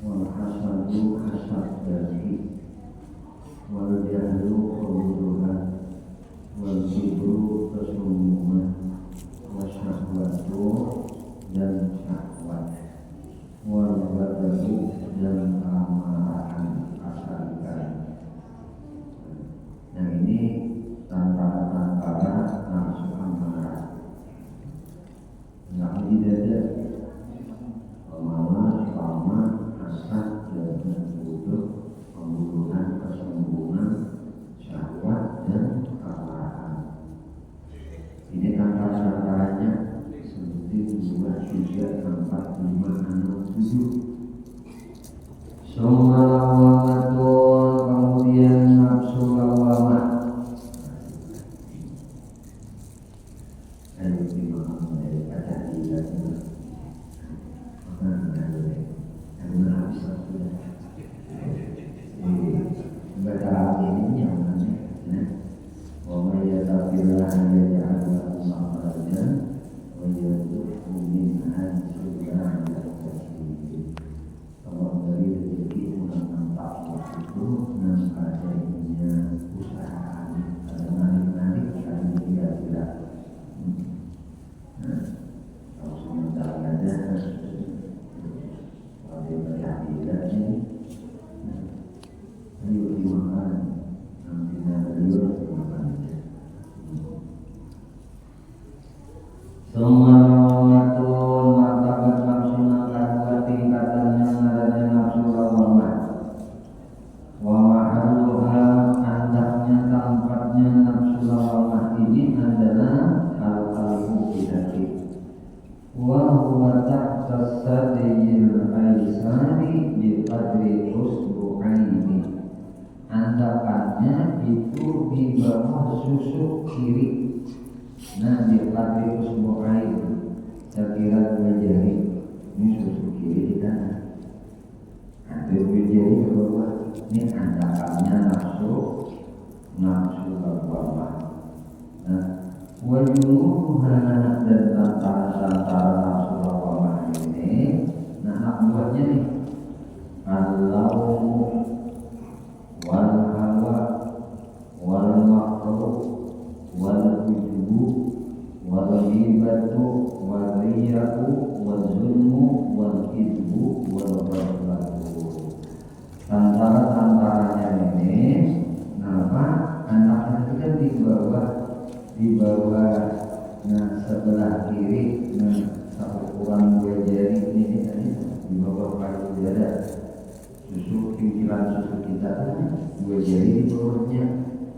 Wal hasadu hasad dari wal jahlu keburukan wal kibru kesombongan wasyahwatu dan syahwat wal ghadabu dan kemarahan asalikan. Yang ini tantara-tantara nafsu amarah. Nggak tidak pemalas, lama, hasad, dan bodoh, pembunuhan, kesombongan, syahwat, dan kemarahan. Ini tantara-tantaranya seperti 2, 3, 4, 5, 6, 7. Summa lawamatun, kemudian nafsu lawamat. Ayo dimakan dari baca dilatih. Makan dari karena habis sudah. Baca ini yang mana? Wa ya tabillah ya ja'ala makhrajan wa yarzuqhu min haythu la yahtasib. Kalau dari rezeki menambah itu dan adanya usaha ada narik-narik dan tidak. Kalau sementara ada kalau dia tidak ini ayo dimakan nanti ada dimakan. Semangatun martabat nafsu nakal tingkatan yang adanya nafsu lawamat. Wa mahalluha andaknya tempatnya nafsu lawamat ini adalah al-qalbu bidaki. Wa huwa tahta sadiyil aisani bi qadri usbu'aini. Andakannya itu di bawah susuk kiri. Nah, di qadri usbu'aini, sekira 2 jari. Ini susuk kiri di kanan. Nah, 2 jari ke bawah. Ini andakannya nafsu lawamah. Nah, wajuruha dan tantara nafsu lawamah ini, nah buatnya nih al-lawmu wal hawa wal makruh wal ujubu wal ghibatu wal riyaku wal zulmu wal kidbu wal ghaflatu. Tantara-tantaranya ini kenapa? Anak-anak kita di bawah nah sebelah kiri, nah ukuran 2 jari ini tadi di bawah paru dada. Susu pinggiran susu kita tadi 2 jari di bawahnya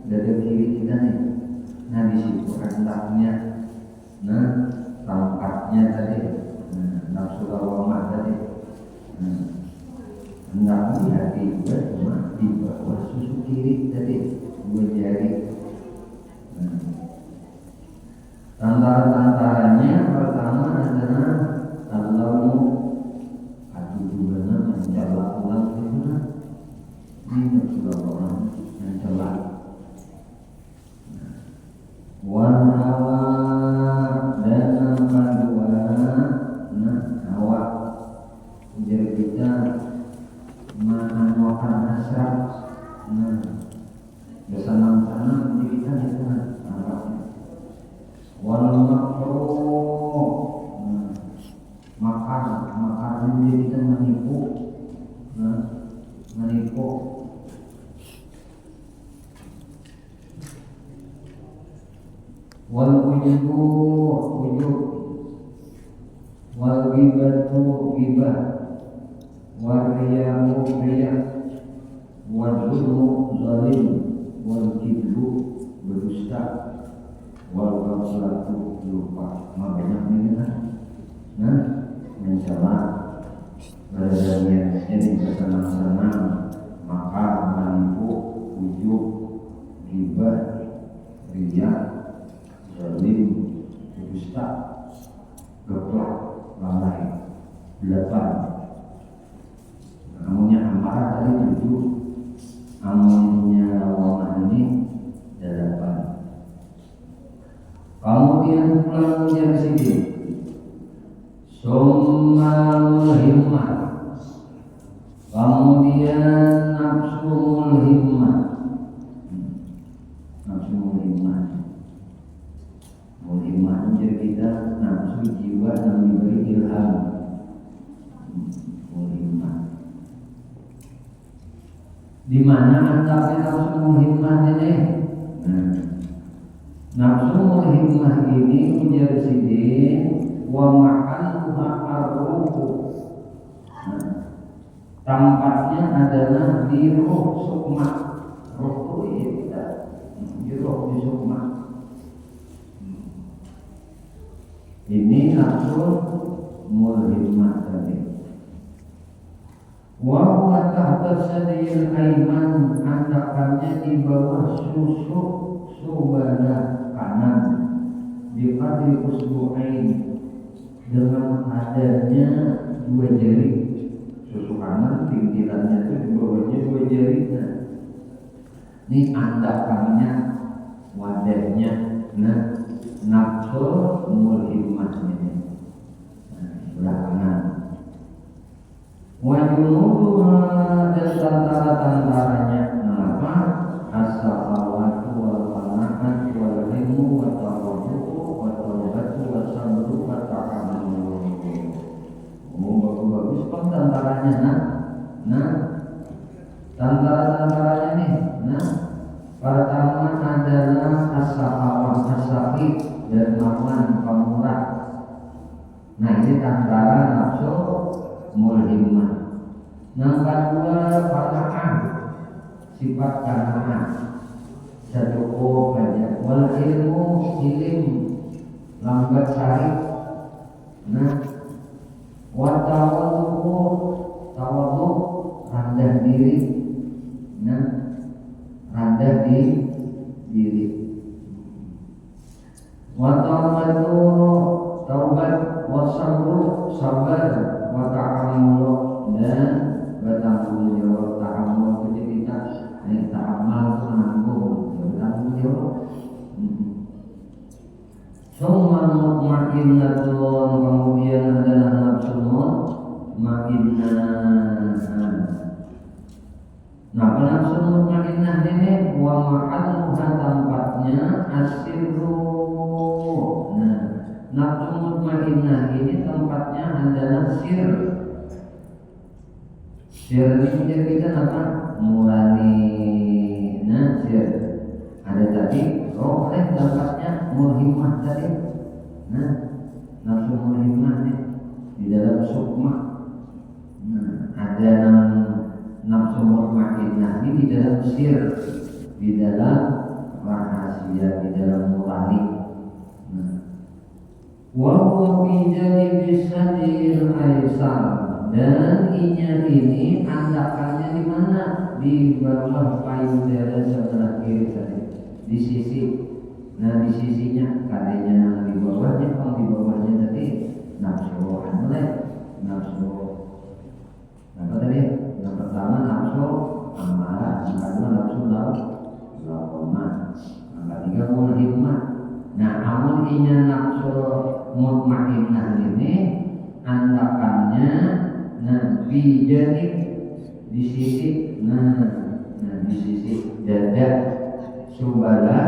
dada kiri kita nih. Nah di situ antaknya, nah tampaknya tadi, nafsu lawamah tadi. Hendak di hati juga cuma di bawah susu kiri tadi 2 jari. Tantara-tantaranya pertama adalah al-lawmu, adu gimana mencela ulang gimana. Ini sudah orang mencela. Wan hawa dan yang kedua, nah hawa ujar kita makan hasrat. Nah bersama-sama di kita itu apa? Wal makruh, makan ini kita menipu, wal ujubu, wal ghibatu, ghibah, wal riyamu, riyak, wal zulmu, zalim, wal kidbu, berdusta, wal ghaflatu, lupa. Banyak ini kan, nah mencela berada jadi bersenang-senang, makan, menipu, ujub, ghibah, riya, zalim, berdusta, geplak, lalai. 8. Amunnya amarah tadi 7, amunnya lawamah ini 8. Kemudian pulang ujar sini summal himmah, kemudian nafsu mulhimmah. Nafsu mulhimmah. Mulhimmah menjadi kita nafsu jiwa yang diberi ilham. Mulhimmah. Di mana antara nafsu mulhimmah ini? Nafsu mulhimmah ini menjadi sidin wa ma'anuha ar-ruhu. Tempatnya adalah di ruh sukma. Ruh itu ya kita di ruh di sukma. Ini nafsu mulhimmah tadi. Wa huwa tahta sadiyil aiman, andakannya di bawah susuk subana kanan di qadri usbu'ain, dengan adanya 2 jari. Susu kanan pinggirannya itu di bawahnya 2 jari. Ini andakannya, wadahnya. Nah, nafsu mulhimmah ini sebelah kanan. Wajunuha, dan tantara-tantaranya apa? As-sa'awatu wal qana'at wal ilmu wa tawaddu'u wa taubatu wa sabru wa ta'ammulu. Bagus kok tantaranya. Nah, tantara-tantaranya nih. Nah, pertama adalah as-sa'awah, as-safi, dermawan, pemurah. Nah, ini tantara nafsu mulhimmah. Yang kedua qana'ah, sifat qana'ah, secukup saja. Wal ilmu, ilim, lambat sari. Nah, wa tawaddu, rendah diri. Nah, rendah di diri. Wa taubatu, taubat. Wa sabru, sabar. Wa ta'ammulu, dan bertanggung jawab. Ta'ammul itu kita ta'ammal itu menanggung, bertanggung jawab. Summa mutma'innatun, kemudian adalah nafsu mutma'innah. Nah, nafsu mutma'innah ini wa ma'anuha, tempatnya asirru. Nah, nafsu mutma'innah ini tempatnya adalah sir. Sir ini menjadikan apa? Murani. Nah, sir ada tadi roh, tempatnya mulhimmah tadi. Nah, nafsu mulhimmah ini di dalam sukma. Nah, ada nafsu mutma'innah ini di dalam sir, di dalam rahasia, di dalam murani. Wa huwa fi janibi sadil aisar, dan inya ini andakannya di mana? Di bawah payudara sebelah kiri tadi, di sisi. Nah, di sisinya kadenya di bawahnya, kalau di bawahnya tadi nafsu mulai nafsu apa tadi? Yang pertama nafsu amarah, yang kedua nafsu lawamah, yang ketiga mulhimmah. Nah, amun inya nafsu mutma'innah ini andakannya bijanib, di sisi. Nah, di sisi dada subala.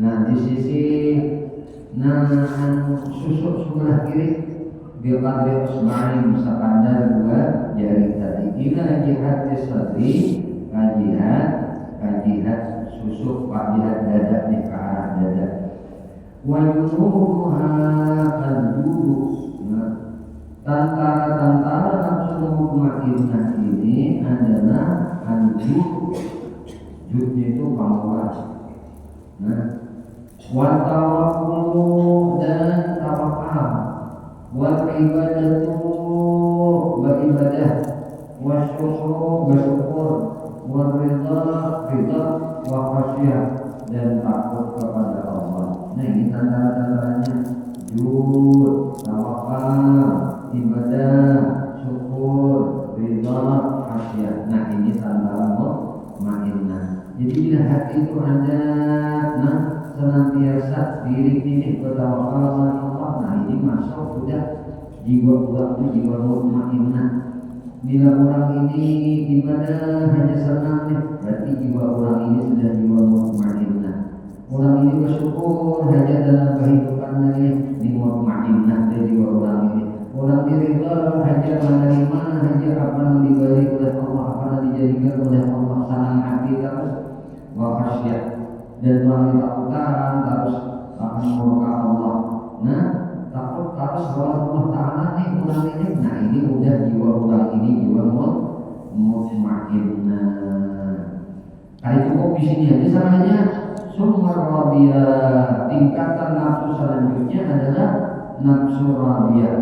Nah, di sisi susuk sebelah kiri biqadri usma'in, sekadar 2 jari tadi. Ila jihad sadri, kajihat susuk, kajihat dada nih, ke arah dada. Wa yunuha al-judu. Tantara nafsu mutma'innah ini adalah al-jud. Judnya itu pamorah. Nah, wa tawakkul, dan tawakal. Wa ibadatu, beribadah. Wa syukur, bersyukur. Wa ridha, wa khasyah, dan takut kepada Allah. Nah, ini tanda-tandanya jud, tawakal, ibadah, syukur, ridha, khasyah. Nah, ini tanda mutma'innah. Jadi bila hati itu ada senantiasa diri bertawakal kepada Allah, nah ini masuk sudah jiwa itu jiwa mutma'innah. Bila orang ini ibadah hanya senang nih, berarti jiwa orang ini sudah jiwa mutmainnah. Orang ini bersyukur hanya dalam kehidupannya ini mutmainnah dari jiwa orang ini. Orang ini rela hanya menerima hanya apa yang diberi oleh Allah, apa yang dijadikan oleh Allah, senang hati terus wahsyat dan orang ketakutan terus akan murka Allah. Nah, takut terus Allah Ta'ala nih orang ini. Nah, ini udah jiwa orang ini jiwa mutmainnah. Kali cukup di sini aja salahnya. Summa radiyah, tingkatan nafsu selanjutnya adalah nafsu radiyah.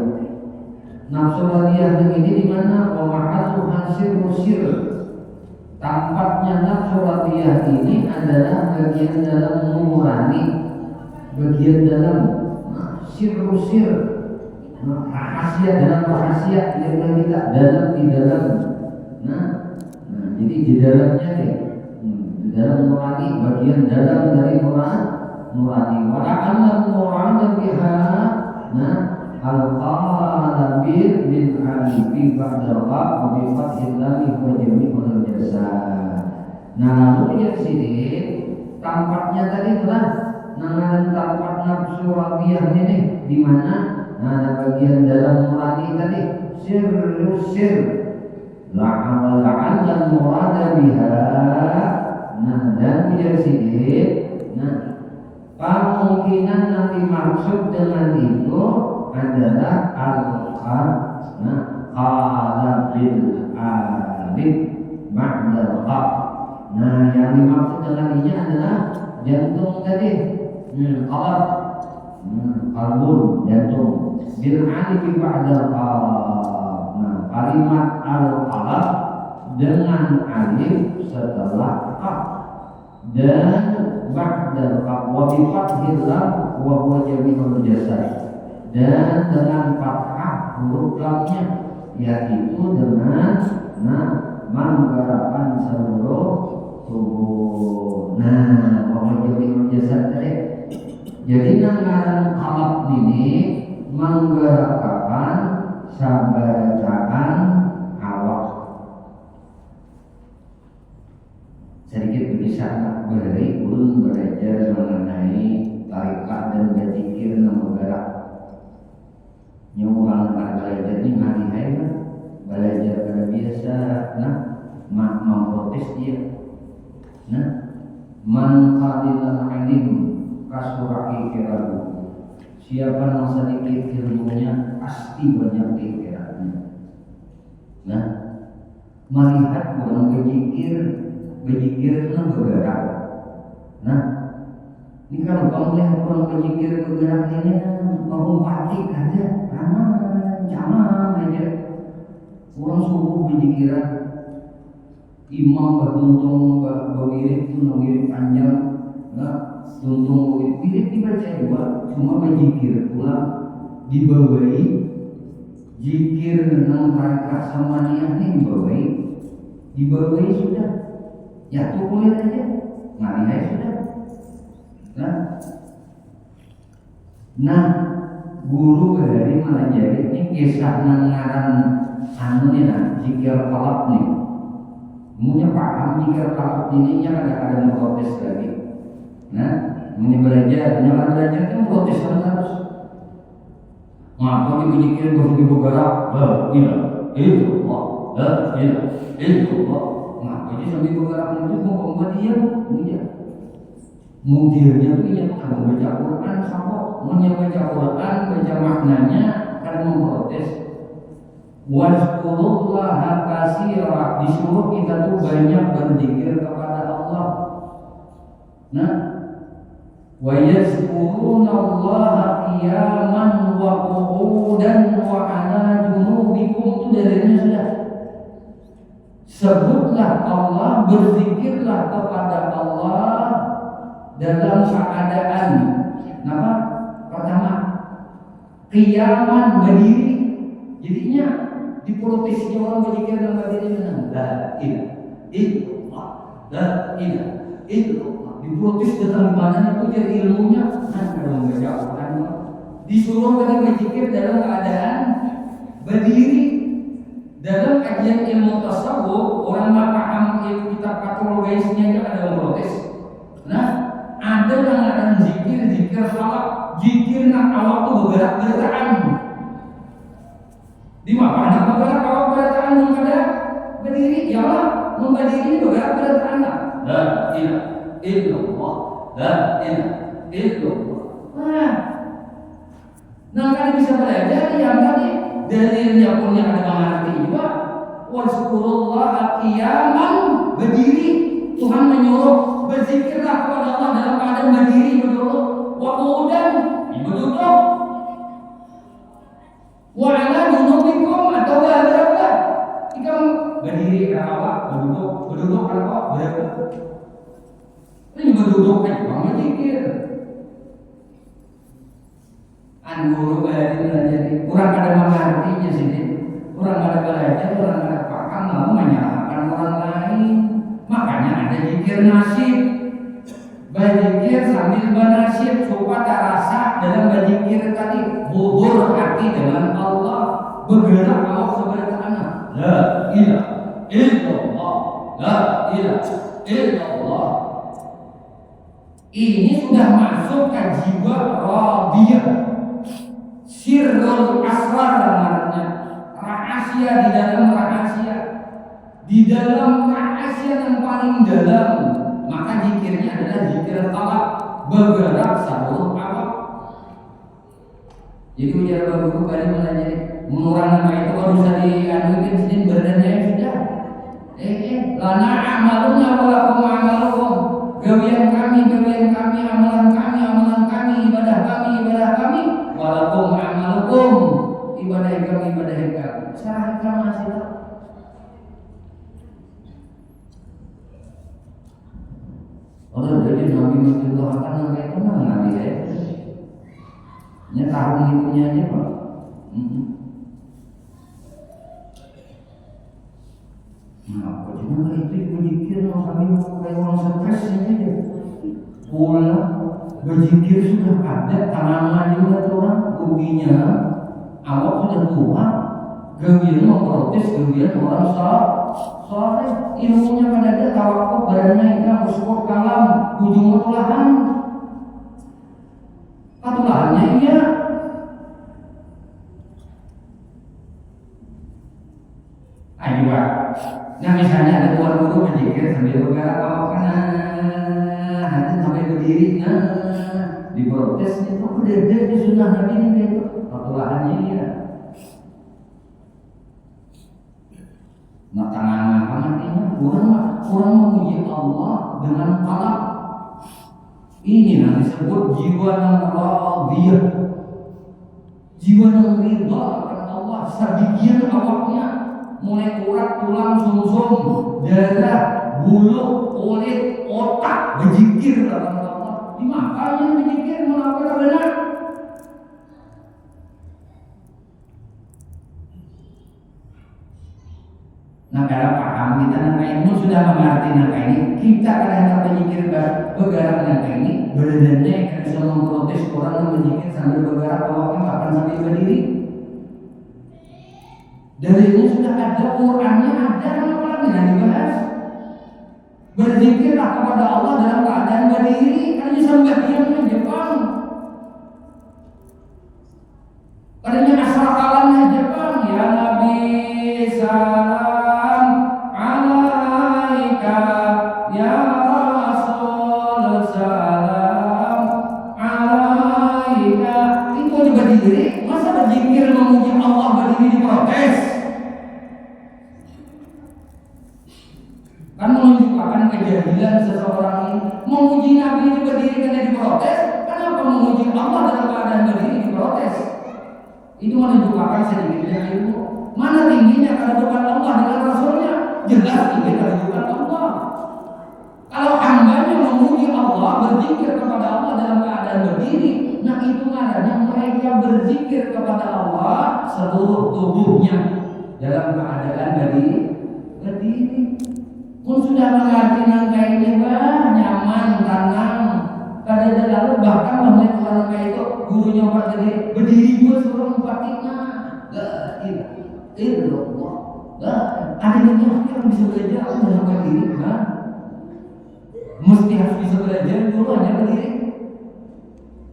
Nafsu radiyah ini di mana? Wa ma'atu hasil musir. Tampaknya nafsu radiyah ini adalah bagian dalam nurani, bagian dalam sir-sir, rahasia dalam rahasia yang kita dalam di dalam. Nah, jadi di dalamnya nih, di dalam nurani, bagian dalam dari nurani. Wala'allam nurani biha. Nah, al-qala bil alifi ba'da qa wa bi fathil lam wa jami'ul jasad. Nah, lalu yang sini tampaknya tadi telah nangan tampak nafsu radiyah ini di mana? Nah, bagian dalam nurani tadi sir la'al murada biha. Nah, dan yang sini kemungkinan nanti maksud dengan itu adalah al-qad qala bil alif ba'da qa. Nah, yang dimaksud dengan ini adalah jantung tadi, qalb, qalbun, jantung, bil alif ba'da qa. Nah, kalimat al-qalb dengan alif setelah qa dan ba'da qa wa bi fathil lam wa huwa jami'ul jasad. Dan dengan fathah huruf lamnya, yaitu dengan menggerakkan seluruh tubuh. Nah, pemujud jasad tadi. Jadi nangan qalb ini menggerakkan sabarakan awak. Sedikit berkisah beri ulun belajar mengenai tarikat dan berzikir yang bergerak. Nyuruh belajar ini hari-hari belajar pada biasa, memprotes dia. Man qalilal alim kasuraki kirabu. Siapa yang sedikit ilmunya pasti banyak pikirannya. Nah, melihat orang berzikir itu bergerak. Nah, ini kalau kamu melihat orang berzikir bergerak ini mengumpatik aja, jangan aja. Orang subuh berzikiran, imam bertuntung berwirid itu wirid panjang, nah tuntung wirid dibaca dua, cuma berzikir pulang dibawahi, zikir nang tarekat sama niat ini dibawahi sudah, ya tuh kulit aja, ngarihai sudah. Nah, guru dari melajari ini kisah nangaran zikir qalb nih. Punya paham zikir qalb ini ada protes lagi. Nah, ini belajar itu protes terus. Maka ini zikir harus dibergerak. Itu Allah. Itu Allah. Nah, jadi sambil bergerak itu mau dia. Mudirnya itu yang akan baca Quran sama baca Quran, baca maknanya akan memprotes. Wazkurullaha katsira, disuruh kita tuh banyak berzikir kepada Allah. Nah, wa yazkurunallaha qiyaman wa qu'udan wa 'ala junubikum, itu darinya sudah. Sebutlah Allah, berzikirlah kepada Allah dalam keadaan pertama qiyaman, berdiri. Jadinya diprotesnya orang berzikir dalam berdiri, la ilaha illallah, la ilaha illallah. Diprotes tentang mana itu jadi ilmunya dalam baca Al-Quran. Disuruh kita berzikir dalam keadaan berdiri. Dalam kajian ilmu tasawuf, orang nggak paham kitab patologisnya aja ada yang protes. Nah, ada yang ada zikir salah, zikir nak awak tuh bergerak gerakan. Di mana ada bergerak awak gerakan yang ada berdiri, ya Allah, berdiri ini bergerak gerakan lah. La ilaha illallah, la ilaha illallah. Nah, kalian bisa belajar yang tadi dalilnya pun yang ada mengerti juga. Wazkurullah qiyaman, berdiri. Tuhan menyuruh berzikirlah kepada Allah dalam keadaan berdiri berduduk. Wa qu'udan, berduduk. Wa 'ala junubikum atau berada. Jika berdiri apa? Berduduk apa? Berada. Ini berduduk kan bang berzikir. Guru belajar kurang ada mengertinya sini, kurang ada belajar, kurang ada paham, mau menyalahkan orang lain. Makanya ada zikir nasib, berzikir sambil bernasib supaya rasa dalam berzikir tadi bubur hati dengan Allah, bergerak Allah sebagaimana. La ilaha illallah, la ilaha illallah. Ini sudah masuk ke jiwa radiyah. Sirrul asrar namanya, rahasia di dalam rahasia, di dalam rahasia yang paling dalam. Maka zikirnya adalah zikir talak, bergerak seluruh awak. Jadi bicara guru kali melajari mengurang nama itu kalau bisa dianuin sini badannya sudah. Lana amaluna walakum amalukum. Gawian kami, amalan kami, ibadah kami. Walakum amalukum, ibadah kami. Serahkan masih tak. Kalau dari Nabi Muhammad akan namanya tenang Nabi ya. Nya tahun itunya aja Pak. Nah, kalau itu berzikir sampai kayak orang stres aja. Pulang berzikir sudah ada, tanaman juga Tuhan, ruginya awak sudah tua, gawian memprotes gawian orang soleh, ilmunya pada dia tawakuf badannya ikhlas usul kalam ujung tulahan, patulahannya iya. Ayo Pak, nah misalnya ada tuan guru berzikir sambil bergerak awak kena hati sampai berdiri, diprotes itu udah di sunnah Nabi ini itu patulahannya iya. Nah tangan artinya kurang memuji Allah dengan kalam. Ini yang disebut jiwa yang radiyah, jiwa yang ridha akan Allah. Sebagian awaknya mulai urat, tulang, sumsum, darah, bulu, kulit, otak berzikir kepada Allah. Makanya berzikir melakukan benar. Nah kalau paham kita nangka ilmu sudah mengerti nangka ini, kita kadang-kadang berzikir bergerak nangka ini, badannya kan bisa memprotes orang yang berzikir sambil bergerak awaknya bahkan sambil berdiri. Dari ini sudah ada Qurannya, ada apalagi yang dibahas. Berzikirlah kepada Allah dalam keadaan berdiri, karena sembahyang di Jepang. Padanya asal kalamnya Jepang, ya Nabi salam alaika, ya Rasul salam alaika. Itu aja berdiri, masa berzikir memuji Allah berdiri diprotes? Kan menunjukkan kejahilan seseorang ini. Memuji Nabi itu berdiri karena diprotes. Kenapa memuji Allah dalam keadaan berdiri diprotes? Itu menunjukkan sedikitnya ilmu. Mana tingginya kedudukan Allah dengan Rasulnya? Jelas tinggi kedudukan Allah. Kalau hambanya memuji Allah, berzikir kepada Allah dalam keadaan berdiri, nah itu maknanya mereka berzikir kepada Allah seluruh tubuhnya dalam keadaan berdiri. Pun sudah mengerti nangka ini nyaman, tenang. Pada lalu bahkan melihat orang kayak itu gurunya berdiri juga suruh empatinya. La ilaha illallah, Ada yang bisa belajar, aku udah sampai diri, kan? Mesti harus bisa belajar dulu hanya berdiri.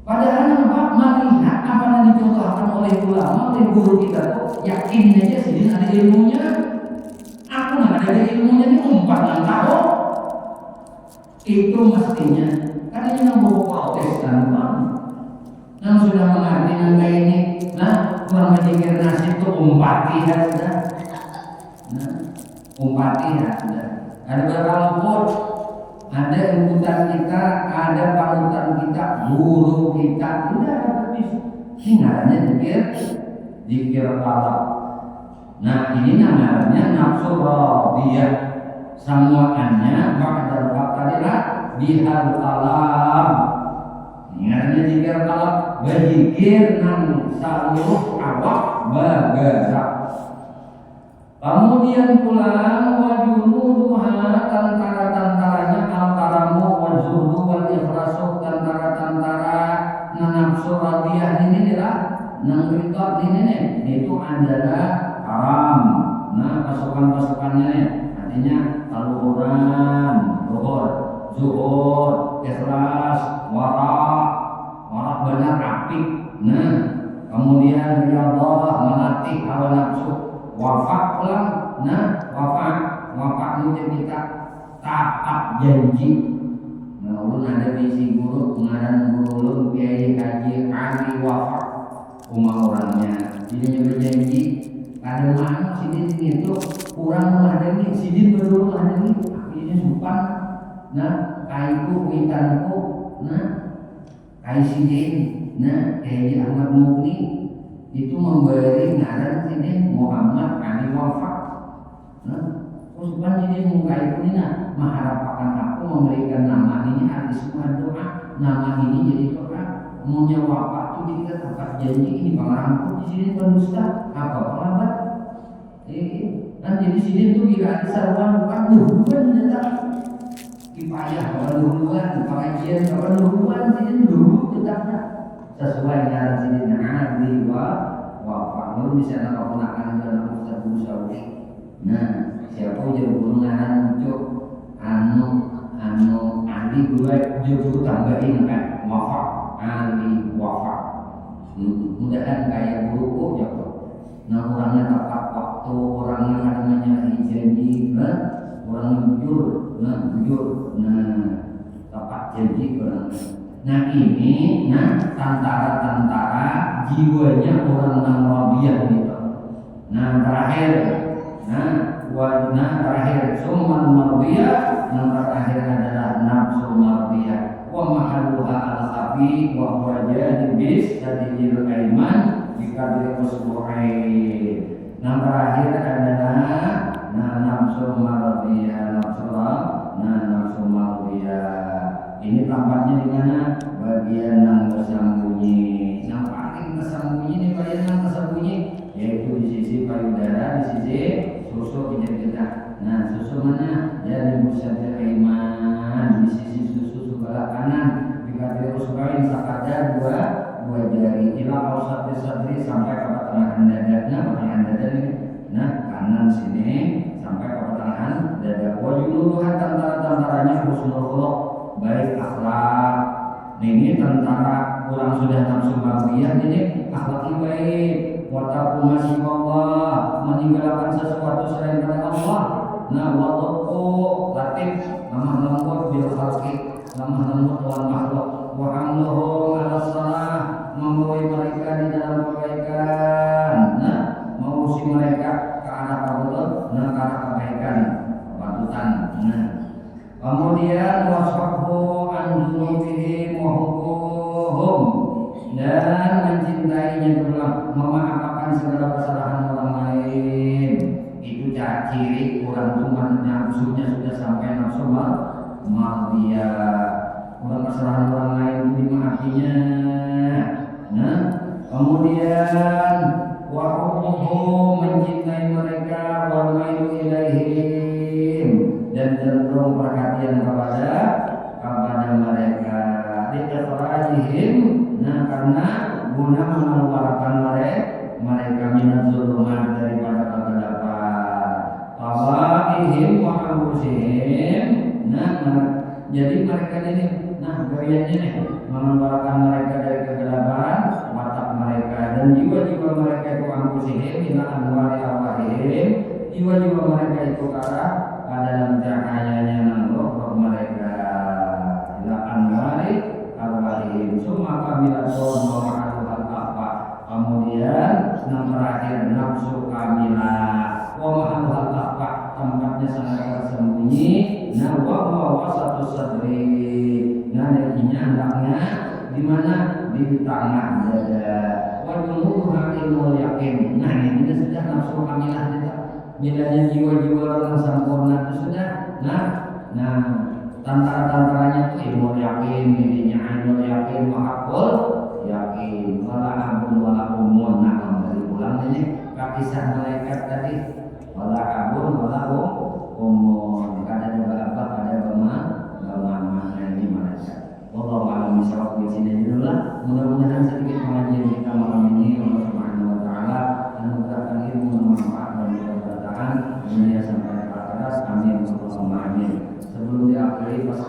Padahal apa? Melihat apa yang dicontohkan oleh ulama, oleh guru kita tuh yakin aja sih ada ilmunya. Aku nggak ada ilmunya ini umpat dan tahu. Itu mestinya. Karena yang mau protes kan, yang sudah mengerti nangga ini, nah kurang menjikir nasib itu umpati ya sudah. Nah, umpati ya sudah. Ada berapa luput? Ada imputan kita, ada panutan kita, guru kita, udah habis. Ini namanya zikir qalb. Nah ini namanya nafsu radiyah. Samuannya ba'dal faqadilah bihal qalb. Ini namanya zikir qalb, berzikir nang seluruh awak bergerak. Kemudian pulang wajuduha tantara-tantaranya al-karamu wal zuhdu wal ikhlasu tantara-tantara nafsu radiyah ini adalah nang rita ini itu adalah karam. Nah pasukan-pasukannya nih artinya al-Quran, zuhur, ikhlas, warak benar apik. Nah kemudian riyadhah melatih hawa nafsu, wafak pulang. Nah wafak itu kita taat janji. Nah ulun ada misi guru pengaran guru ulun kiai haji ahli wafak rumah orangnya jadi berjanji ada mana sidin itu kurang menghadiri sidin baru menghadiri akhirnya supan. Nah kaiku kuitanku nah kai sidin nah kiai Ahmad Mukni itu memberi ngaran sidin Muhammad ahli wafak. Nah terus kan jadi mengkait ini mengharapkan aku memberikan nama ini ada semua doa, nama ini jadi doa. Maunya wafat itu jadi tempat janji ini pengarahanku di sini pendusta apa pelabat. Kan jadi sini tuh bila sarwan bukan duluan tetap kipayah kalau duluan pengajian kalau duluan sini dulu tetapnya sesuai dengan sini ahli wafat. Lalu bisa nak keponakan dalam Ustaz Musawi. Nah siapa yang gulungan untuk anu ahli gue juru tambahin kan wafak ahli wafak. Mudahan kayak guruku jauh. Nah orangnya tepat waktu, orangnya namanya janji, nah orangnya jujur, tepat janji orangnya. Nah ini, tantara jiwanya orang yang radiyah gitu. Nah terakhir, terakhir summan mardiyah, yang terakhir adalah nafsu mardiyah. Wa mahalluha al-khafi wa huwa janibis tadil aiman bikadri usbu'ain. Yang terakhir adalah nafsu mardiyah, nafsu mardiyah. Ini tampaknya di mana? Bagian yang tersembunyi. Yang paling tersembunyi ini bagian yang tersembunyi yaitu di sisi payudara, di sisi susu kita. Nah, susu mana? Ya di musadir iman, di sisi susu sebelah kanan. Jika diusbahin sakada dua jari. Ila ausati sadri sampai ke pertengahan dadanya, pertengahan dada ini. Nah, kanan sini sampai ke pertengahan dada. Wajuduha tantara-tantaranya husnul khuluq, baik akhlak. Ini tentara kurang sudah nafsu mardiyah ini akhlak baik. Wataku masih Allah meninggalkan sesuatu selain pada Allah. Nah wallahu latif lemah lembut bil khalqi, lemah lembut lawan makhluk. Wa hamluhum ala salah, membawa mereka di dalam kebaikan. Nah mengurusi mereka ke arah kebaikan, ke arah kebaikan, kepatutan. Nah kemudian wasfahu an dzunubihim wa huquhum, dan mencintainya berulang, memaafkan segala kesalahan orang lain. Itu ciri orang itu nafsunya sudah sampai nafsu mardiyah. Orang kesalahan orang lain itu dimaafinya. Nah kemudian wa hubbuhum, mencintai mereka, wal mailu ilaihim, dan cenderung perhatian kepada mereka, diikhrajihim. Nah karena guna mengeluarkan mereka minat zulumat daripada kegelapan. arwahihim wa anfusihim. Nah, jadi mereka ini, nah gayanya nih mengeluarkan mereka dari kegelapan mata mereka dan jiwa-jiwa mereka itu anfusihim ila anwari arwahihim, jiwa-jiwa mereka itu ke dalam cahayanya roh mereka ila anwari arwahihim. Summa kamilatun wa ma'aluhal apa, kemudian yang terakhir nafsu kamilah wa ma'aluhal apa, tempatnya sangat tersembunyi. Nah, wa wasatu sadri, nah dagingnya hendaknya di mana, di tengah dada. Wa jumuruha ilmul yakin, nah ini sudah nafsu kamilah kita, bedanya jiwa-jiwa orang sempurna itu sudah. Nah tantara-tantaranya itu ilmu yakin, dirinya ilmu yakin, mahakul yakin, wala abun wala umun. Nah kembali ulang ini kisah malaikat tadi, wala abun wala umun, kada ada apa, kada bama ini malaikat. Wallahu a'lam bishawab. Di sini dulu lah. Mudah-mudahan sedikit pengajian kita malam ini Allah Subhanahu wa taala anugerahkan ilmu manfaat dan keberkahan dunia sampai akhirat. Amin. Allahumma amin. Sebelum diakhiri, pas